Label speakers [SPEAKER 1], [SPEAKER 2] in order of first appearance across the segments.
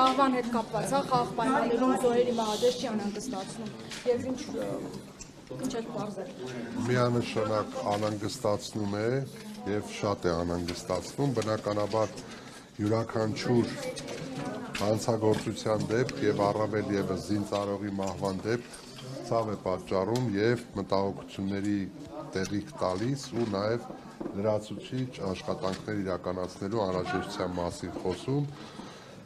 [SPEAKER 1] մահվան հետ կապված է, խաղաղ պայմաններում զոհերի մահադես չի անհանգստացնում եւ ինչ եք բարձր։
[SPEAKER 2] Միանշանակ անհանգստացնում է եւ շատ է անհանգստացնում, բնականաբար յուրաքանչյուր հանցագործության դեպք եւ առավել եւս զինծառայողի մահվան դեպք ցավ է պատճառում եւ մտահոգությունների տեղիք տալիս ու նաեւ լրացուցիչ աշխատանքներ իրականացնելու անհրաժեշտության մասին խոսում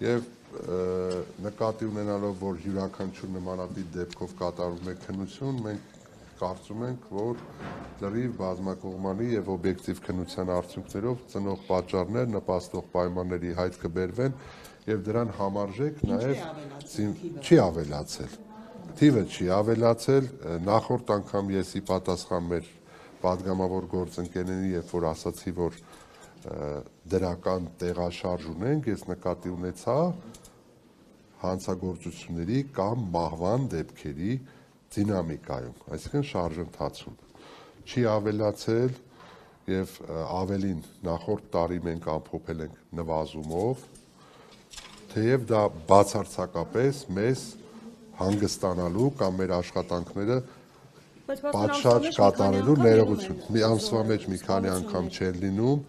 [SPEAKER 2] եւ նկատի ունենալով, որ յուրաքանչյուր նմանատիպ դեպքով կատարվում է քննություն, մենք կարծում ենք, որ լրիվ բազմակողմանի եւ օբյեկտիվ քննության արդյունքներով ծնող պատճառներ, նպաստող պայմանների հայտ կբերվեն եւ դրան համարժեք նաեւ չի ավելացել։ Թիվը չի ավելացել, նախորդ անգամ ես ի պատասխան մեր պատգամավոր գործընկերների, երբ որ ասացի, որ դրական տեղաշարժ ունենք, ես նկատի ունեցա հանցագործությունների կամ մահվան դեպքերի դինամիկայում, այսինքն շարժընթացում չի ավելացել եւ ավելին նախորդ տարի մենք ամփոփել ենք նվազումով, թեև դա բացարձակապես մեզ հանգստանալու կամ մեր աշխատանքները պատշաճ կատարելու ներողություն։ Մի ամսվա մեջ մի քանի անգամ չեն լինում,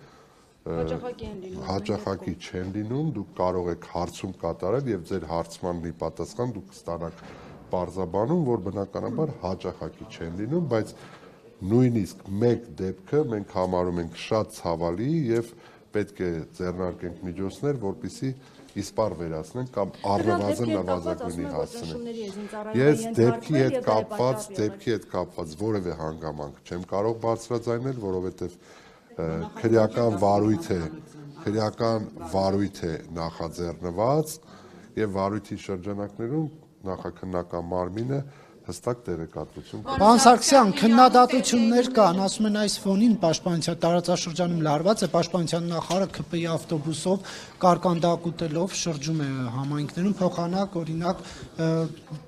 [SPEAKER 2] հաճախակի չեն լինում, դուք կարող եք հարցում կատարել եւ ձեր հարցմանն ի պատասխան դուք կստանաք պարզաբանում, որ բնականաբար հաճախակի չեն լինում, բայց նույնիսկ մեկ դեպքը մենք համարում ենք շատ ցավալի եւ պետք է ձեռնարկենք միջոցներ, որպեսզի իսպար վերացնենք կամ առնվազն նվազագույնի հասցնենք։ Ես դեպքի հետ կապված որևէ հանգամանք չեմ կարող բարձրաձայնել, որովհետեւ քրեական վարույթ է նախաձեռնված եւ վարույթի շրջանակներում նախաքննական մարմինը հստակ տեղեկատվություն։
[SPEAKER 3] Պարոն Սարգսյան, քննադատություններ կան, ասում են այս ֆոնին պաշտպանության տարածաշրջանում լարված է, պաշտպանության նախարարը ԿՊ-ի ավտոբուսով կարկանդակ ուտելով շրջում է համայնքներում, փոխանակ օրինակ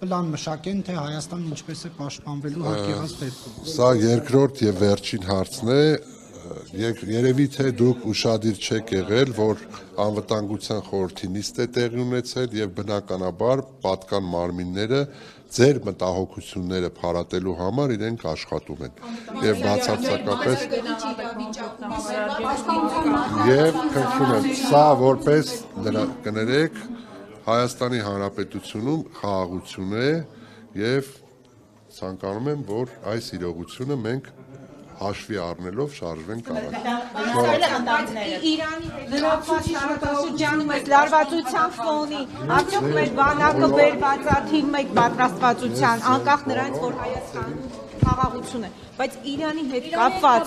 [SPEAKER 3] պլան մշակեն, թե Հայաստանն ինչպես է պաշտպանվելու հարկեղած դեպքում։
[SPEAKER 2] Սա երկրորդ եւ վերջին հարցն է, երևի թե դուք ուշադիր չեք եղել, որ անվտանգության խորհրդի նիստ է տեղի ունեցել եւ բնականաբար պատկան մարմինները ձեր մտահոգությունները փարատելու համար իրենք աշխատում են եւ բացարձակապես եւ քննում են սա որպես կներեք Հայաստանի Հանրապետությունում խաղաղություն է եւ ցանկանում եմ որ այս իրողությունը մենք հաշվի առնելով շարժվենք առաջ։
[SPEAKER 4] Իրանի շրջանում այս լարվածության ֆոնի արդյոք մեր բանակը վերված է թիվ 1 պատրաստվածության, անկախ նրանից, որ Հայաստանում խաղաղություն է, բայց Իրանի հետ կապված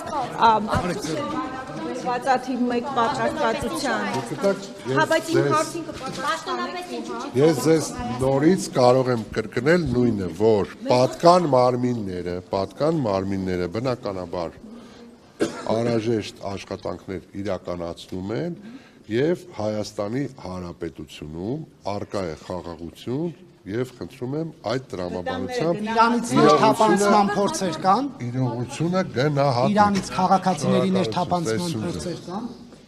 [SPEAKER 4] վերված է թիվ 1 պատրաստվածության։ Հա, բայց իմ հարցին կպաշտոնապես
[SPEAKER 2] Ես ձեզ նորից կարող եմ կրկնել նույնը, որ պատկան մարմինները բնականաբար անհրաժեշտ աշխատանքներ իրականացնում են եւ Հայաստանի Հանրապետությունում արկա է խաղաղություն եւ խնդրում եմ այդ տրամաբանությամբ
[SPEAKER 3] Իրանից ներթափանցման փորձեր կան։
[SPEAKER 2] իրողությունը գնահատել։
[SPEAKER 3] Իրանից քաղաքացիների ներթափանցման փորձեր կան։